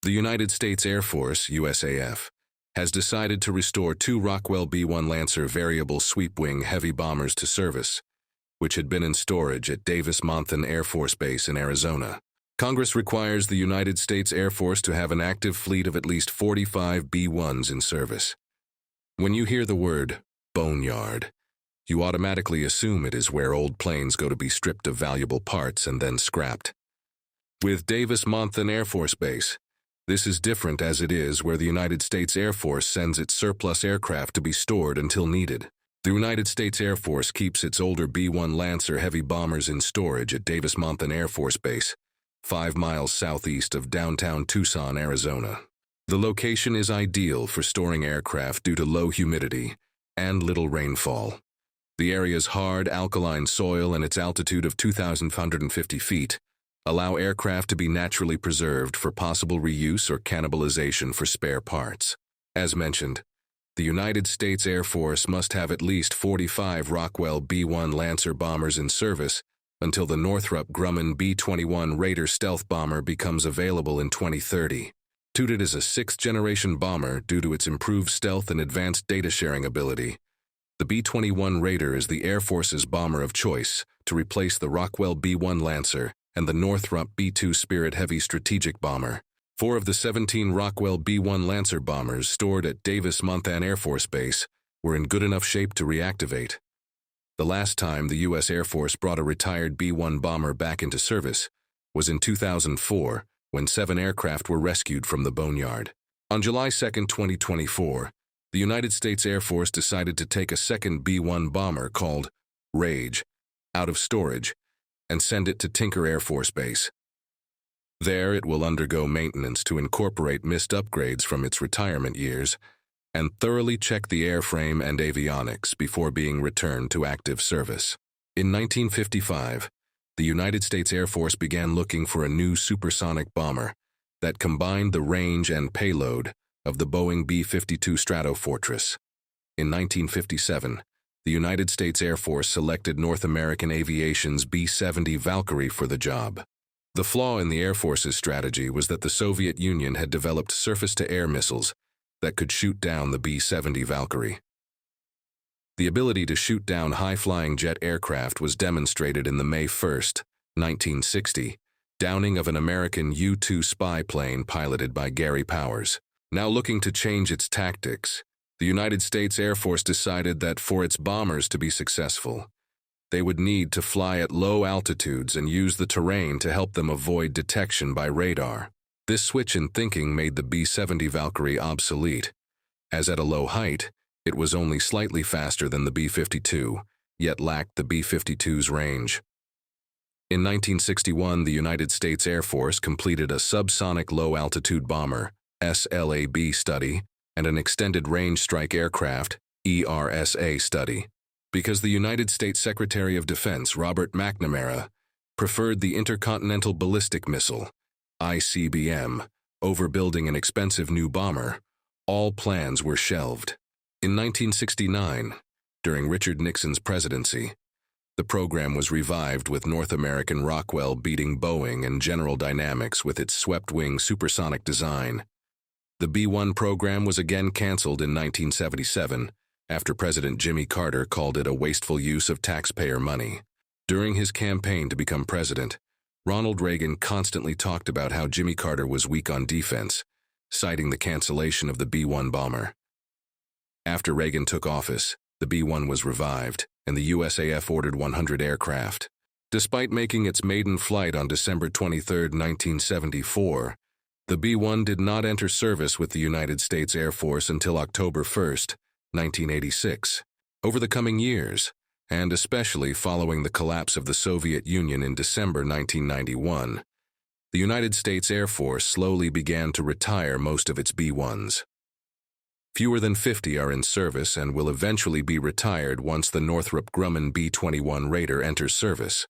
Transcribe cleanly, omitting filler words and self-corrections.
The United States Air Force, USAF, has decided to restore two Rockwell B-1 Lancer variable sweep-wing heavy bombers to service, which had been in storage at Davis-Monthan Air Force Base in Arizona. Congress requires the United States Air Force to have an active fleet of at least 45 B-1s in service. When you hear the word boneyard, you automatically assume it is where old planes go to be stripped of valuable parts and then scrapped. With Davis-Monthan Air Force Base, this is different, as it is where the United States Air Force sends its surplus aircraft to be stored until needed. The United States Air Force keeps its older B-1 Lancer heavy bombers in storage at Davis-Monthan Air Force Base, 5 miles southeast of downtown Tucson, Arizona. The location is ideal for storing aircraft due to low humidity and little rainfall. The area's hard, alkaline soil and its altitude of 2,550 feet allow aircraft to be naturally preserved for possible reuse or cannibalization for spare parts. As mentioned, the United States Air Force must have at least 45 Rockwell B-1 Lancer bombers in service until the Northrop Grumman B-21 Raider stealth bomber becomes available in 2030. Touted as a sixth-generation bomber due to its improved stealth and advanced data-sharing ability, the B-21 Raider is the Air Force's bomber of choice to replace the Rockwell B-1 Lancer and the Northrop B-2 Spirit Heavy strategic bomber. 4 of the 17 Rockwell B-1 Lancer bombers stored at Davis-Monthan Air Force Base were in good enough shape to reactivate. The last time the U.S. Air Force brought a retired B-1 bomber back into service was in 2004, when 7 aircraft were rescued from the boneyard. On July 2, 2024, the United States Air Force decided to take a second B-1 bomber called Rage out of storage and send it to Tinker Air Force Base. There it will undergo maintenance to incorporate missed upgrades from its retirement years and thoroughly check the airframe and avionics before being returned to active service. In 1955, the United States Air Force began looking for a new supersonic bomber that combined the range and payload of the Boeing B-52 Stratofortress. In 1957, the United States Air Force selected North American Aviation's B-70 Valkyrie for the job. The flaw in the Air Force's strategy was that the Soviet Union had developed surface-to-air missiles that could shoot down the B-70 Valkyrie. The ability to shoot down high-flying jet aircraft was demonstrated in the May 1, 1960, downing of an American U-2 spy plane piloted by Gary Powers. Now looking to change its tactics, the United States Air Force decided that for its bombers to be successful, they would need to fly at low altitudes and use the terrain to help them avoid detection by radar. This switch in thinking made the B-70 Valkyrie obsolete, as at a low height, it was only slightly faster than the B-52, yet lacked the B-52's range. In 1961, the United States Air Force completed a subsonic low-altitude bomber, SLAB study, and an extended range strike aircraft, ERSA study, because the United States Secretary of Defense Robert McNamara preferred the Intercontinental Ballistic Missile, ICBM, over building an expensive new bomber. All plans were shelved. In 1969, during Richard Nixon's presidency, the program was revived with North American Rockwell beating Boeing and General Dynamics with its swept-wing supersonic design. The B-1 program was again canceled in 1977 after President Jimmy Carter called it a wasteful use of taxpayer money. During his campaign to become president, Ronald Reagan constantly talked about how Jimmy Carter was weak on defense, citing the cancellation of the B-1 bomber. After Reagan took office, the B-1 was revived, and the USAF ordered 100 aircraft. Despite making its maiden flight on December 23, 1974, the B-1 did not enter service with the United States Air Force until October 1, 1986. Over the coming years, and especially following the collapse of the Soviet Union in December 1991, the United States Air Force slowly began to retire most of its B-1s. Fewer than 50 are in service and will eventually be retired once the Northrop Grumman B-21 Raider enters service.